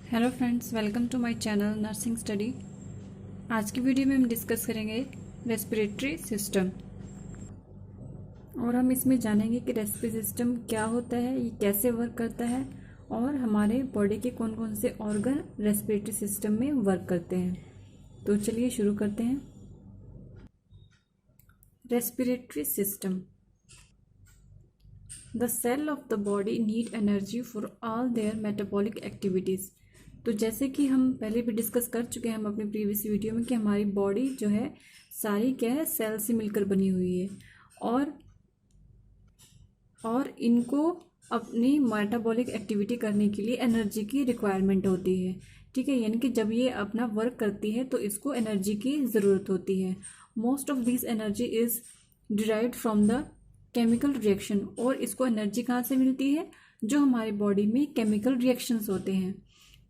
Hello friends, welcome to my channel nursing study. आज की video में हम डिस्कस करेंगे रेस्पिरेटरी सिस्टम और हम इसमें जानेंगे कि रेस्पिरेटरी सिस्टम क्या होता है, ये कैसे वर्क करता है और हमारे बॉडी के कौन कौन से ऑर्गन रेस्पिरेटरी सिस्टम में वर्क करते हैं। तो चलिए शुरू करते हैं। Respiratory system. The cell of the body need energy for all their metabolic activities. तो जैसे कि हम पहले भी डिस्कस कर चुके हैं हम अपनी प्रीवियस वीडियो में कि हमारी बॉडी जो है सारी क्या है, सेल से मिलकर बनी हुई है और इनको अपनी मेटाबॉलिक एक्टिविटी करने के लिए एनर्जी की रिक्वायरमेंट होती है। ठीक है, यानी कि जब ये अपना वर्क करती है तो इसको एनर्जी की ज़रूरत होती है। Most of this energy is derived from the chemical reaction. और इसको एनर्जी कहाँ से मिलती है? जो हमारी बॉडी में केमिकल रिएक्शंस होते हैं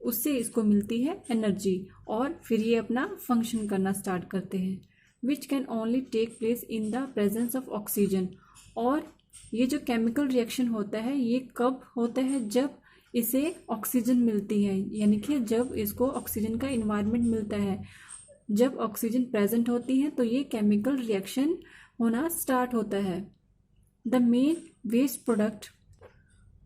उससे इसको मिलती है एनर्जी, और फिर ये अपना फंक्शन करना स्टार्ट करते हैं। Which can only take place in the presence of oxygen. और ये जो केमिकल रिएक्शन होता है ये कब होता है? जब इसे ऑक्सीजन मिलती है, यानी कि जब इसको ऑक्सीजन का इन्वायरमेंट मिलता है। जब ऑक्सीजन प्रेजेंट होती है तो ये केमिकल रिएक्शन होना स्टार्ट होता है। The main waste product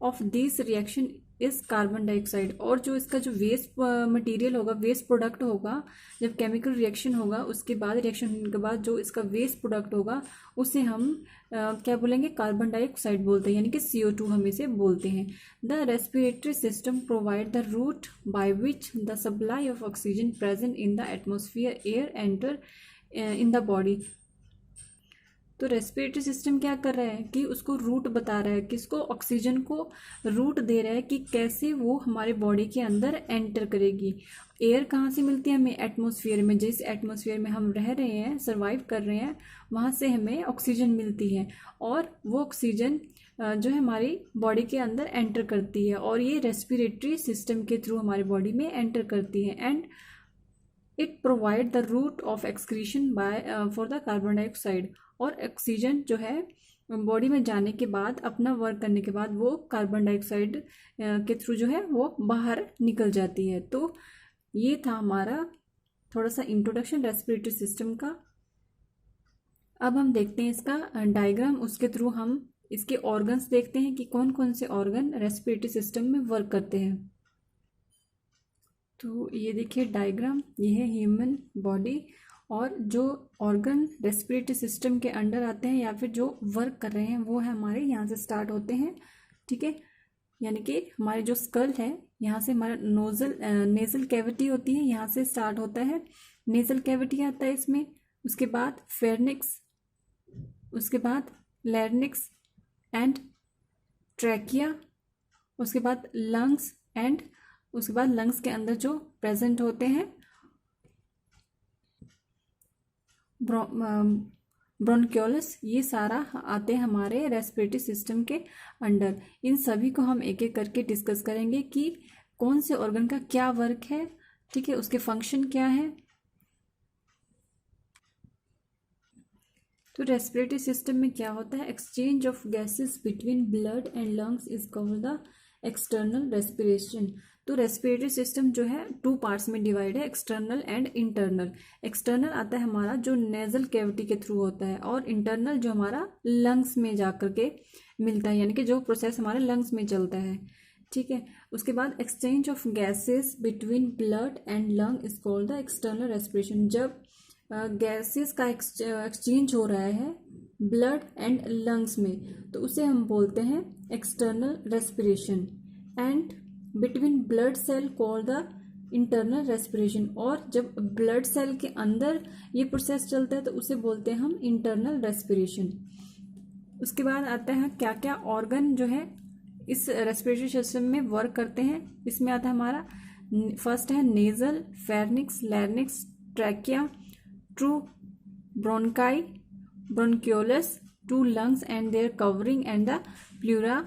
of this reaction is carbon dioxide. और जो इसका जो वेस्ट मटेरियल होगा, वेस्ट प्रोडक्ट होगा, जब केमिकल रिएक्शन होगा उसके बाद, रिएक्शन होने के बाद जो इसका वेस्ट प्रोडक्ट होगा उसे हम क्या बोलेंगे? कार्बन डाइऑक्साइड बोलते हैं, यानी कि CO2 हम इसे बोलते हैं। The respiratory system provide the route by which the supply of oxygen present in the atmosphere air enter in the body. तो रेस्पिरेटरी सिस्टम क्या कर रहा है कि उसको रूट बता रहा है, किसको? ऑक्सीजन को रूट दे रहा है कि कैसे वो हमारे बॉडी के अंदर एंटर करेगी। एयर कहाँ से मिलती है हमें? एटमॉस्फेयर में। जिस एटमॉस्फेयर में हम रह रहे हैं, सर्वाइव कर रहे हैं, वहाँ से हमें ऑक्सीजन मिलती है और वो ऑक्सीजन जो है हमारी बॉडी के अंदर एंटर करती है और ये रेस्पिरेटरी सिस्टम के थ्रू हमारी बॉडी में एंटर करती है। And it provide the route of excretion by for the carbon dioxide. और ऑक्सीजन जो है बॉडी में जाने के बाद, अपना वर्क करने के बाद, वो कार्बन डाइऑक्साइड के थ्रू जो है वो बाहर निकल जाती है। तो ये था हमारा थोड़ा सा इंट्रोडक्शन रेस्पिरेटरी सिस्टम का। अब हम देखते हैं इसका डायग्राम, उसके थ्रू हम इसके ऑर्गन्स देखते हैं कि कौन कौन से ऑर्गन रेस्पिरेटरी सिस्टम में वर्क करते हैं। तो ये देखिए डायग्राम, ये है ह्यूमन बॉडी और जो ऑर्गन रेस्पिरेटरी सिस्टम के अंडर आते हैं या फिर जो वर्क कर रहे हैं वो है हमारे यहाँ से स्टार्ट होते हैं। ठीक है, यानी कि हमारे जो स्कल है यहाँ से हमारा नेजल कैविटी होती है, यहाँ से स्टार्ट होता है। नेजल कैविटी आता है इसमें, उसके बाद फेर्निक्स, उसके बाद लैरिंक्स एंड ट्रैकिया, उसके बाद लंग्स एंड उसके बाद लंग्स के अंदर जो प्रेजेंट होते हैं ब्रोंक्यूलस। ये सारा आते हैं हमारे रेस्पिरेटरी सिस्टम के अंडर। इन सभी को हम एक एक करके डिस्कस करेंगे कि कौन से ऑर्गन का क्या वर्क है, ठीक है, उसके फंक्शन क्या है। तो रेस्पिरेटरी सिस्टम में क्या होता है? Exchange of gases between blood and lungs is called the external respiration. तो रेस्पिरेटरी सिस्टम जो है 2 पार्ट्स में डिवाइड है, एक्सटर्नल एंड इंटरनल। एक्सटर्नल आता है हमारा जो नेजल कैविटी के थ्रू होता है और इंटरनल जो हमारा लंग्स में जाकर के मिलता है, यानी कि जो प्रोसेस हमारे लंग्स में चलता है। ठीक है, उसके बाद exchange of gases between blood and lung is called the external respiration. जब गैसेस का एक्सचेंज हो रहा है ब्लड एंड लंग्स में तो उसे हम बोलते हैं external respiration. And between blood cell called the internal respiration. और जब ब्लड सेल के अंदर ये प्रोसेस चलता है तो उसे बोलते हैं हम इंटरनल रेस्पिरेशन। उसके बाद आता है क्या क्या ऑर्गन जो है इस रेस्पिरेटरी सिस्टम में वर्क करते हैं। इसमें आता है हमारा फर्स्ट है nasal, pharynx, larynx, trachea, two bronchi, bronchioles, 2 lungs and their covering and the pleura,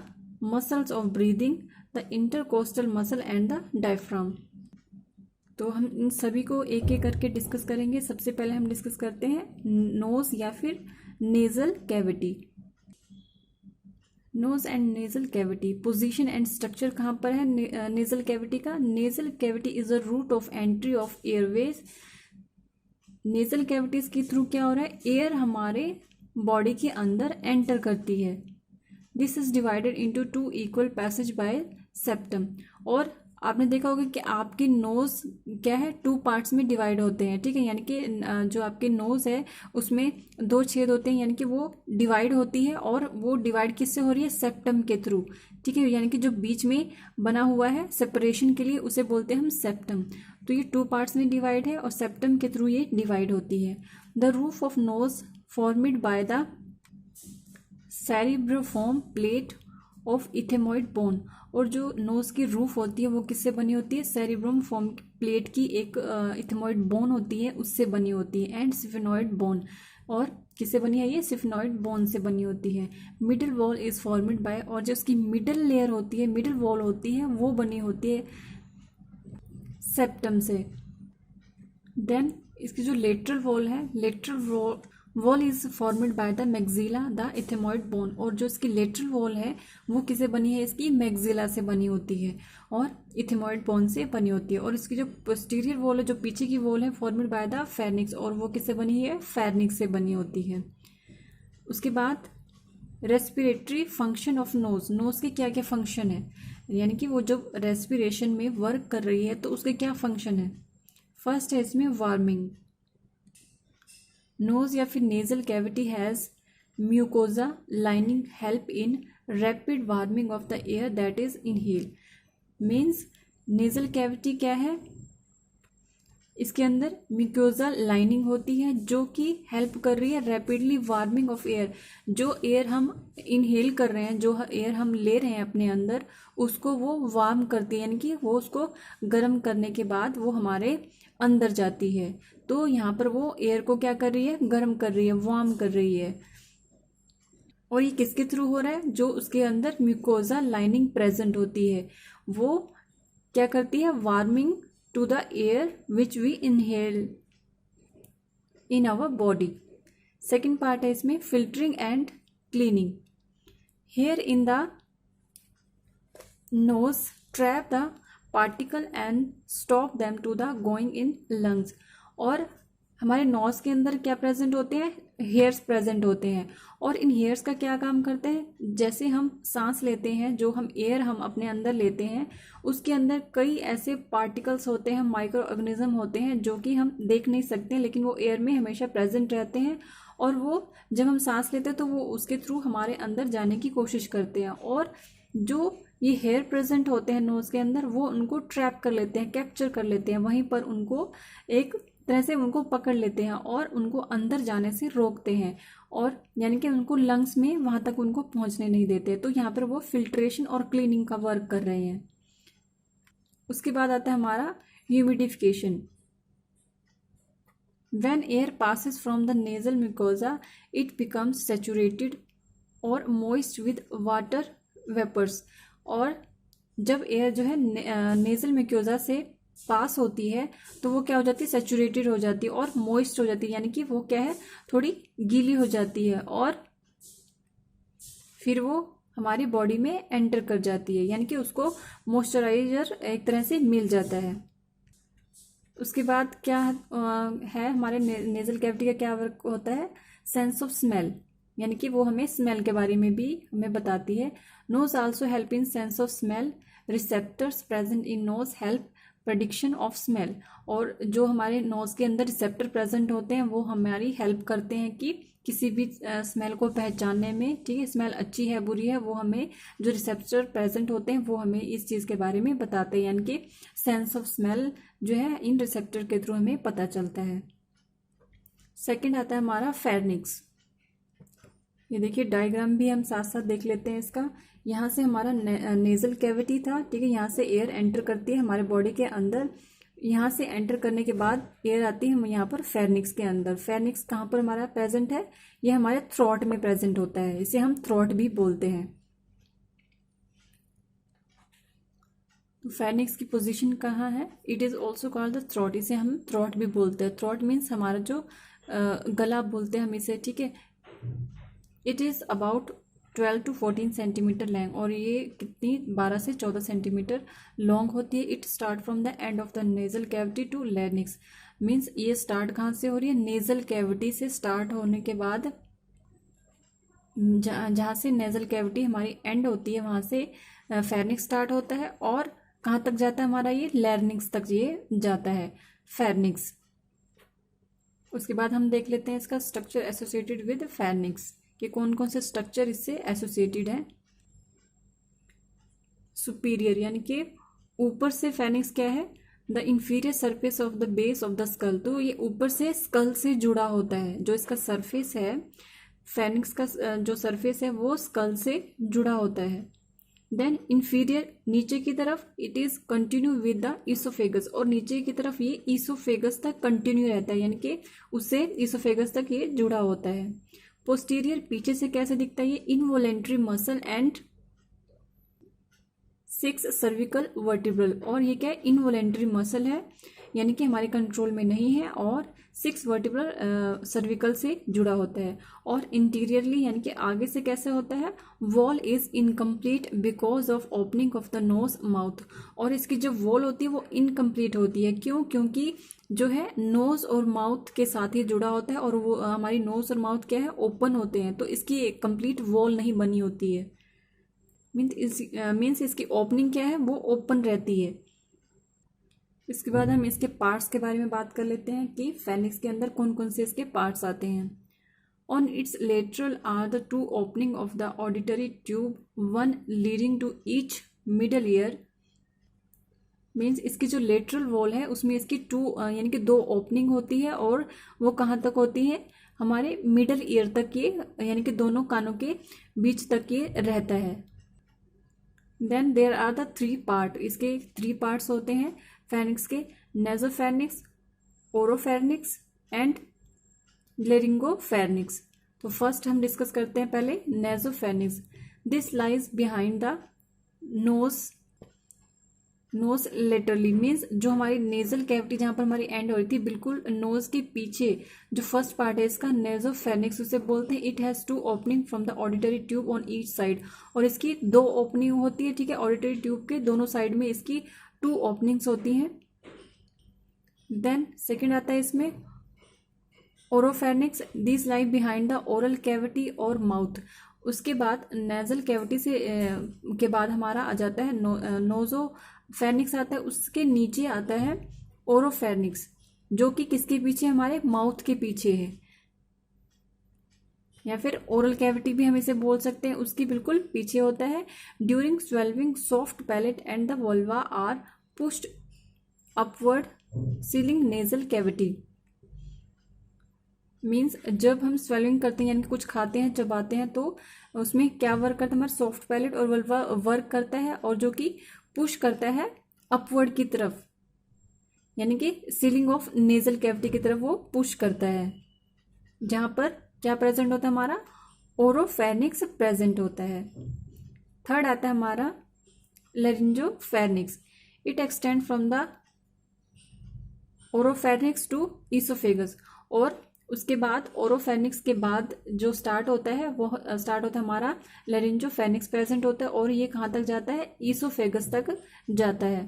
muscles of breathing, the intercostal muscle and the diaphragm। तो हम इन सभी को एक एक करके डिस्कस करेंगे। सबसे पहले हम डिस्कस करते हैं नोज या फिर nasal cavity. Nose and nasal cavity, position and structure कहाँ पर है नेजल कैविटी का? Nasal cavity is a route of entry of airways. Nasal cavities के थ्रू क्या हो रहा है? एयर हमारे बॉडी के अंदर एंटर करती है। This is divided into 2 equal passage by septum. और आपने देखा होगा कि आपके नोज क्या है, 2 पार्ट्स में डिवाइड होते हैं, ठीक है। यानी कि जो आपके नोज है उसमें 2 छेद होते हैं, यानी कि वो डिवाइड होती है, और वो डिवाइड किससे हो रही है? सेप्टम के थ्रू, ठीक है। यानी कि जो बीच में बना हुआ है सेपरेशन के लिए, उसे बोलते हैं हम सेप्टम। तो ये 2 पार्ट्स में डिवाइड है और सेप्टम के थ्रू ये डिवाइड होती है। The roof of nose formed by the cribriform plate of ethmoid bone. और जो नोज की रूफ होती है वो किससे बनी होती है? सेरिब्रोम फॉर्म प्लेट की एक इथेमॉइड बोन होती है, उससे बनी होती है। एंड सिफेनॉइड बोन, और किससे बनी है? ये सिफेनॉइड बोन से बनी होती है। Middle wall is formed by, और जो उसकी मिडल लेयर होती है, मिडल वॉल होती है, वो बनी होती है सेप्टम से। देन इसकी जो लेटरल वॉल है, lateral wall is formed by the maxilla the इथेमॉइड bone. और जो इसकी लेटरल वॉल है वो किसे बनी है? इसकी मैक्सिला से बनी होती है और इथेमॉइड बोन से बनी होती है। और इसकी जो पोस्टीरियर वॉल है, जो पीछे की वॉल है, फॉर्मेड बाय द फेर्निक्स, और वो किससे बनी है? फेर्निक्स से बनी होती है। उसके बाद respiratory function of nose. Nose के क्या क्या फंक्शन है, यानी कि वो जब रेस्पिरेशन में वर्क कर रही है तो उसके क्या फंक्शन है? फर्स्ट है इसमें वार्मिंग। नोज या फिर nasal cavity has mucosa lining help in rapid warming of the air that is inhale. Means nasal cavity क्या है? इसके अंदर म्यूकोजा लाइनिंग होती है जो कि हेल्प कर रही है रैपिडली वार्मिंग ऑफ एयर। जो एयर हम इनहेल कर रहे हैं, जो एयर हम ले रहे हैं अपने अंदर, उसको वो वार्म करती है, यानी कि वो उसको गर्म करने के बाद वो हमारे अंदर जाती है। तो यहाँ पर वो एयर को क्या कर रही है? गर्म कर रही है, वार्म कर रही है। और ये किसके थ्रू हो रहा है? जो उसके अंदर म्यूकोजा लाइनिंग प्रेजेंट होती है वो क्या करती है? Warming to the air which we inhale in our body. Second part है इसमें filtering and cleaning. Here in the nose trap the particle and stop them to the going in lungs. और हमारे नोज के अंदर क्या present होते हैं? Hairs present होते हैं। और इन हेयर्स का क्या काम करते हैं? जैसे हम सांस लेते हैं, जो हम एयर हम अपने अंदर लेते हैं, उसके अंदर कई ऐसे पार्टिकल्स होते हैं, माइक्रो ऑर्गेनिज्म होते हैं जो कि हम देख नहीं सकते, लेकिन वो एयर में हमेशा प्रेजेंट रहते हैं। और वो जब हम सांस लेते हैं तो वो उसके थ्रू हमारे अंदर जाने की कोशिश करते हैं। और जो ये हेयर प्रेजेंट होते हैं नोज के अंदर, वो उनको ट्रैप कर लेते हैं, कैप्चर कर लेते हैं, वहीं पर उनको एक तरह से उनको पकड़ लेते हैं और उनको अंदर जाने से रोकते हैं, और यानी कि उनको लंग्स में वहां तक उनको पहुंचने नहीं देते। तो यहाँ पर वो फिल्ट्रेशन और क्लीनिंग का वर्क कर रहे हैं। उसके बाद आता है हमारा humidification. When air passes from the nasal mucosa it becomes saturated और मोइस्ट विद वाटर वेपर्स। और जब एयर जो है नेजल म्यूकोजा से पास होती है तो वो क्या हो जाती है? सैचुरेटेड हो जाती है और मॉइस्ट हो जाती है, यानी कि वो क्या है? थोड़ी गीली हो जाती है, और फिर वो हमारी बॉडी में एंटर कर जाती है, यानी कि उसको मॉइस्चराइजर एक तरह से मिल जाता है। उसके बाद क्या है हमारे नेजल कैविटी का क्या वर्क होता है? सेंस ऑफ स्मेल, यानी कि वो हमें स्मेल के बारे में भी हमें बताती है। Nose also help in sense of smell. Receptors present in nose help prediction of smell. और जो हमारे नोज के अंदर रिसेप्टर प्रेजेंट होते हैं वो हमारी हेल्प करते हैं कि किसी भी स्मेल को पहचानने में, ठीक है, स्मेल अच्छी है बुरी है, वो हमें जो रिसेप्टर प्रेजेंट होते हैं वो हमें इस चीज़ के बारे में बताते हैं, यानी कि सेंस ऑफ स्मेल जो है इन रिसेप्टर के थ्रू हमें पता चलता है। सेकेंड आता है हमारा फेर्निक्स। ये देखिए डायग्राम भी हम साथ साथ देख लेते हैं इसका। यहाँ से हमारा नेजल कैविटी था, ठीक है, यहाँ से एयर एंटर करती है हमारे बॉडी के अंदर। यहाँ से एंटर करने के बाद एयर आती है हम यहाँ पर फेर्निक्स के अंदर। फेर्निक्स कहाँ पर हमारा प्रेजेंट है? ये हमारे थ्रोट में प्रेजेंट होता है, इसे हम थ्रोट भी बोलते हैं। तो फेर्निक्स की पोजीशन कहाँ है? It is also called the throat, इसे हम थ्रोट भी बोलते हैं। थ्रोट मीन्स हमारा जो गला बोलते हैं हम इसे, ठीक है। It is about 12 to 14 centimetre long, और ये कितनी 12 से 14 सेंटीमीटर लॉन्ग होती है। It start from the end of the nasal cavity to larynx, means ये स्टार्ट कहाँ से हो रही है, नेजल कैविटी से स्टार्ट होने के बाद जहाँ से नेजल कैविटी हमारी एंड होती है वहाँ से फेरनिक्स स्टार्ट होता है, और कहाँ तक जाता है हमारा ये, लैरिंक्स तक ये जाता है, फेरनिक्स। उसके बाद हम देख लेते हैं इसका स्ट्रक्चर एसोसिएटेड विद फेरनिक्स, कि कौन कौन से स्ट्रक्चर इससे एसोसिएटेड है। सुपीरियर यानी कि ऊपर से फेरनिक्स क्या है, the inferior surface of the base of the skull, तो ये ऊपर से स्कल से जुड़ा होता है। जो इसका सरफेस है, फेरनिक्स का जो सरफेस है वो स्कल से जुड़ा होता है। देन इंफीरियर नीचे की तरफ, it is continue with the oesophagus, और नीचे की तरफ ये ईसोफेगस तक कंटिन्यू रहता है, यानी कि उससे ईसोफेगस तक ये जुड़ा होता है। पोस्टीरियर पीछे से कैसे दिखता है, ये involuntary muscle and 6 cervical vertebral, और ये क्या है, इनवॉलेंट्री मसल है यानी कि हमारे कंट्रोल में नहीं है, और 6 वर्टिब्रल सर्विकल से जुड़ा होता है। और इंटीरियरली यानी कि आगे से कैसे होता है, wall is incomplete because of opening of the nose mouth, और इसकी जो वॉल होती है वो इनकम्प्लीट होती है। क्यों, क्योंकि जो है नोज और माउथ के साथ ही जुड़ा होता है, और वो हमारी नोज और माउथ क्या है, ओपन होते हैं, तो इसकी कंप्लीट वॉल नहीं बनी होती है। मीन्स इसकी ओपनिंग क्या है, वो ओपन रहती है। इसके बाद हम इसके पार्ट्स के बारे में बात कर लेते हैं कि फेरनिक्स के अंदर कौन कौन से इसके पार्ट्स आते हैं। On its lateral are the 2 opening of the auditory tube, 1 leading to each middle ear, means इसकी जो लेटरल वॉल है उसमें इसकी 2 यानी कि 2 ओपनिंग होती है, और वो कहाँ तक होती है, हमारे मिडल ईयर तक ये यानी कि दोनों कानों के बीच तक ये रहता है। Then there are the 3 part, इसके 3 पार्ट्स होते हैं फेरनिक्स के, नेजोफेरनिक्स, ओरोफेरनिक्स एंड लेरिंगोफेरनिक्स। तो फर्स्ट हम डिस्कस करते हैं पहले nasopharynx. This lies behind the nose laterally, means जो हमारी नेजल कैविटी जहाँ पर हमारी एंड हो रही थी बिल्कुल नोज के पीछे जो फर्स्ट पार्ट है इसका नेजोफेरनिक्स उसे बोलते हैं। It has 2 opening from the auditory tube on each side, और इसकी 2 ओपनिंग होती है, ठीक है, ऑडिटरी ट्यूब के दोनों साइड में इसकी 2 ओपनिंग्स होती हैं। देन सेकेंड आता है इसमें oropharynx, this lie behind the oral cavity और माउथ। उसके बाद नेजल कैविटी से के बाद हमारा आ जाता है नोजोफेरनिक्स आता है, उसके नीचे आता है ओरोफेरनिक्स, जो कि किसके पीछे, हमारे माउथ के पीछे है, या फिर ओरल कैविटी भी हम इसे बोल सकते हैं, उसकी बिल्कुल पीछे होता है। During swallowing soft palate and the uvula are pushed upward sealing nasal cavity, means जब हम स्वेलिंग करते हैं यानी कि कुछ खाते हैं चबाते हैं तो उसमें क्या वर्क करता है, हमारा सॉफ्ट पैलेट और वल्वा वर्क करता है, और जो कि पुश करता है अपवर्ड की तरफ, यानी कि सीलिंग ऑफ नेजल कैविटी की तरफ वो पुश करता है, जहाँ पर क्या प्रेजेंट होता है, हमारा ओरोफेरनिक्स प्रेजेंट होता है। थर्ड आता है हमारा laryngopharynx, it extend from the oropharynx to oesophagus, और उसके बाद ओरोफेरनिक्स के बाद जो स्टार्ट होता है वो स्टार्ट होता है हमारा लेरिंजोफेरनिक्स प्रेजेंट होता है, और ये कहाँ तक जाता है, ईसोफेगस तक जाता है।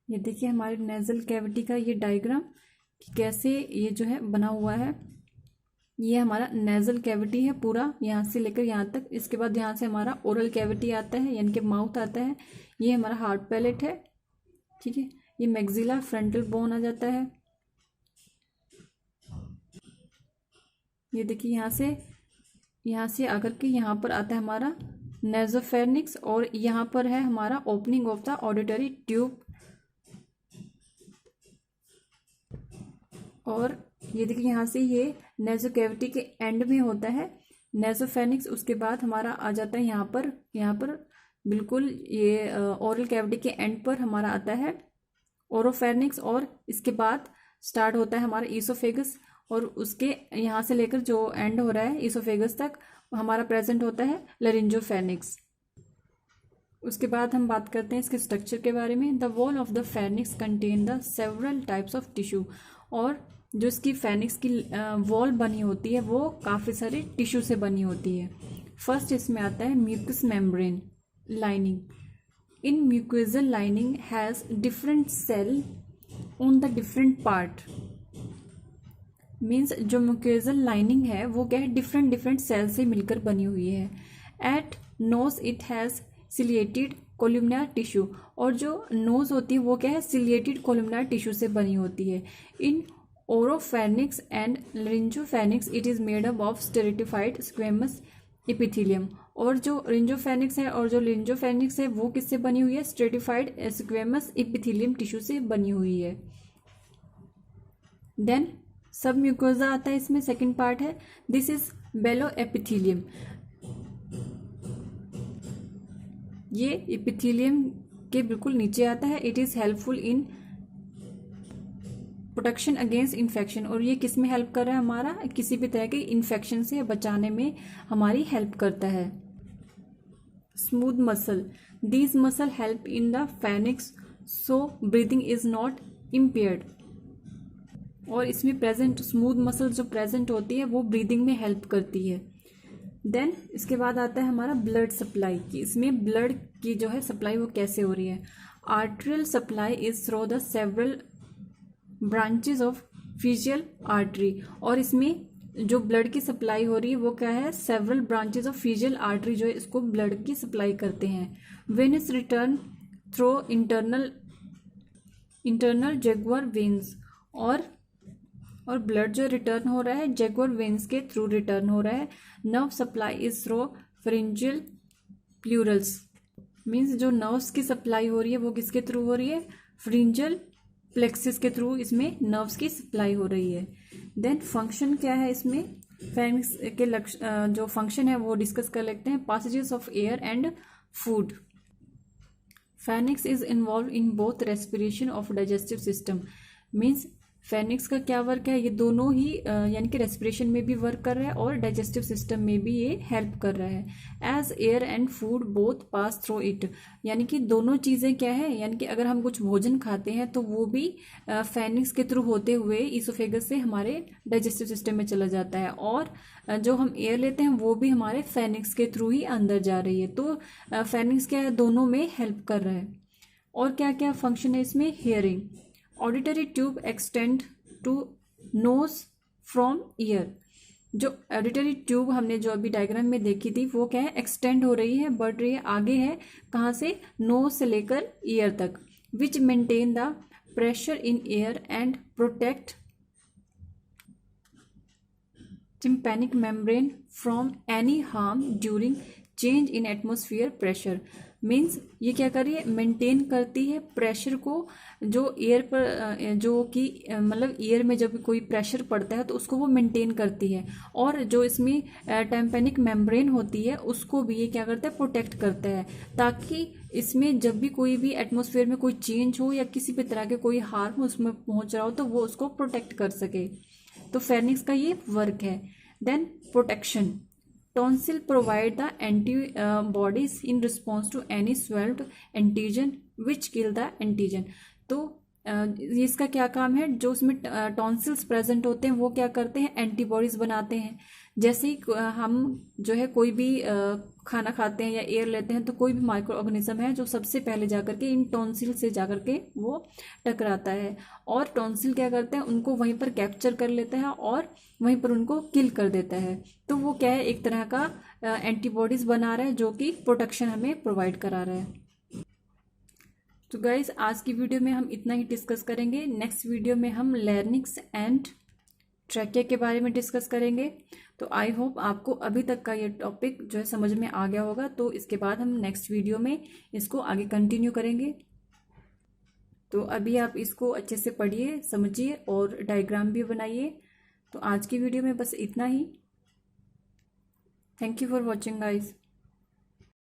ये देखिए हमारे नेजल कैविटी का ये डायग्राम कि कैसे ये जो है बना हुआ है। ये हमारा नेजल कैविटी है पूरा, यहाँ से लेकर यहाँ तक। इसके बाद यहाँ से हमारा ओरल कैविटी आता है यानी कि माउथ आता है। ये हमारा हार्ड पैलेट है, ठीक है। ये मैक्सिला फ्रंटल बोन आ जाता है। ये देखिए यहाँ से आकर के यहाँ पर आता है हमारा नेजोफेरनिक्स, और यहाँ पर है हमारा opening of the auditory tube. और ये देखिए यहाँ से ये नेजो कैविटी के एंड में होता है नेजोफेरनिक्स। उसके बाद हमारा आ जाता है यहाँ पर बिल्कुल ये ओरल कैविटी के एंड पर हमारा आता है ओरोफेरनिक्स, और इसके बाद स्टार्ट होता है हमारा ईसोफेगस, और उसके यहाँ से लेकर जो एंड हो रहा है ईसोफेगस तक हमारा प्रेजेंट होता है लेरिंजोफेरनिक्स। उसके बाद हम बात करते हैं इसके स्ट्रक्चर के बारे में। The wall of the pharynx contain the several types of tissue, और जो इसकी फेनिक्स की वॉल बनी होती है वो काफ़ी सारे टिश्यू से बनी होती है। फर्स्ट इसमें आता है mucus membrane lining. In mucosal lining has different cell on the different part. Means जो म्यूकोजल लाइनिंग है वो क्या है, डिफरेंट डिफरेंट सेल से मिलकर बनी हुई है। At nose it has ciliated columnar tissue, और जो नोज होती है वो क्या है, सिलिएटेड कोलुमनार टिश्यू से बनी होती है। In oropharynx and laryngopharynx it is made up of stratified squamous epithelium. और जो रिंजोफेनिक्स है और जो लिंजोफेनिक्स है वो किससे बनी हुई है, स्ट्रेटिफाइड स्क्वेमस एपिथेलियम टिश्यू से बनी हुई है। देन सब म्यूकोजा आता है, इसमें सेकंड पार्ट है, दिस इज बेलो एपिथेलियम। ये एपिथेलियम के बिल्कुल नीचे आता है। It is helpful in protection against infection, और ये किस में हेल्प कर रहा है, हमारा किसी भी तरह के इन्फेक्शन से बचाने में हमारी हेल्प करता है। Smooth muscle, these muscle help in the pharynx so breathing is not impaired. और इसमें प्रेजेंट स्मूथ मसल जो प्रेजेंट होती है वो ब्रीदिंग में हेल्प करती है। देन इसके बाद आता है हमारा ब्लड सप्लाई की। इसमें ब्लड की जो है सप्लाई वो कैसे हो रही है। Arterial supply is through the several branches of pharyngeal artery, और इसमें जो ब्लड की सप्लाई हो रही है वो क्या है, several branches of pharyngeal artery जो है इसको ब्लड की सप्लाई करते हैं। Venous return through internal jugular veins, और ब्लड जो रिटर्न हो रहा है जगुअर वेन्स के थ्रू रिटर्न हो रहा है। Nerve supply is through pharyngeal plexus, means जो नर्व्स की सप्लाई हो रही है वो किसके थ्रू हो रही है, फेरिंजियल प्लेक्सिस के थ्रू इसमें नर्व्स की सप्लाई हो रही है। देन फंक्शन क्या है इसमें, फेनिक्स के जो फंक्शन है वो डिस्कस कर लेते हैं। Passages of air and food, pharynx is involve in both respiration of digestive system. Means pharynx का क्या वर्क है, ये दोनों ही यानी कि रेस्पिरेशन में भी वर्क कर रहा है और डाइजेस्टिव सिस्टम में भी ये हेल्प कर रहा है। As air and food both pass through it, यानी कि दोनों चीज़ें क्या है, यानी कि अगर हम कुछ भोजन खाते हैं तो वो भी फेनिक्स के थ्रू होते हुए ईसोफेगस से हमारे डाइजेस्टिव सिस्टम में चला जाता है, और जो हम एयर लेते हैं वो भी हमारे फेनिक्स के थ्रू ही अंदर जा रही है। तो फेनिक्स क्या है, दोनों में हेल्प कर रहा है। और क्या क्या फंक्शन है इसमें, hearing, auditory tube extend to nose from ear. जो ऑडिटरी ट्यूब हमने जो अभी डायग्राम में देखी थी वो क्या है, एक्सटेंड हो रही है, बढ़ रही है, आगे है कहाँ से, नोज से लेकर ईयर तक। Which maintain the pressure in air and protect tympanic membrane from any harm during change in atmosphere pressure। Means ये क्या कर रही है, मेंटेन करती है प्रेशर को, जो एयर पर जो कि मतलब एयर में जब कोई प्रेशर पड़ता है तो उसको वो मेंटेन करती है, और जो इसमें टाइम्पेनिक मेम्ब्रेन होती है उसको भी ये क्या करता है, प्रोटेक्ट करता है, ताकि इसमें जब भी कोई भी एटमॉस्फेयर में कोई चेंज हो या किसी भी तरह के कोई हार्म उसमें पहुंच रहा हो तो वो उसको प्रोटेक्ट कर सके। तो फेनिक्स का ये वर्क है। Then protection, tonsil provide the antibodies in response to any swallowed antigen which kill the antigen. तो इसका क्या काम है, जो उसमें टॉन्सिल्स प्रेजेंट होते हैं वो क्या करते हैं, एंटीबॉडीज बनाते हैं। जैसे ही हम जो है कोई भी खाना खाते हैं या एयर लेते हैं तो कोई भी माइक्रो ऑर्गेनिज्म है जो सबसे पहले जाकर के इन टॉन्सिल से जाकर के वो टकराता है, और टॉन्सिल क्या करते हैं, उनको वहीं पर कैप्चर कर लेता है और वहीं पर उनको किल कर देता है। तो वो क्या है, एक तरह का एंटीबॉडीज बना रहा है जो कि प्रोटेक्शन हमें प्रोवाइड करा रहा है। तो गाइज आज की वीडियो में हम इतना ही डिस्कस करेंगे। नेक्स्ट वीडियो में हम लैरिंक्स एंड ट्रैकिया के बारे में डिस्कस करेंगे। तो आई होप आपको अभी तक का ये टॉपिक जो है समझ में आ गया होगा। तो इसके बाद हम नेक्स्ट वीडियो में इसको आगे कंटिन्यू करेंगे। तो अभी आप इसको अच्छे से पढ़िए, समझिए और डायग्राम भी बनाइए। तो आज की वीडियो में बस इतना ही। Thank you for watching guys.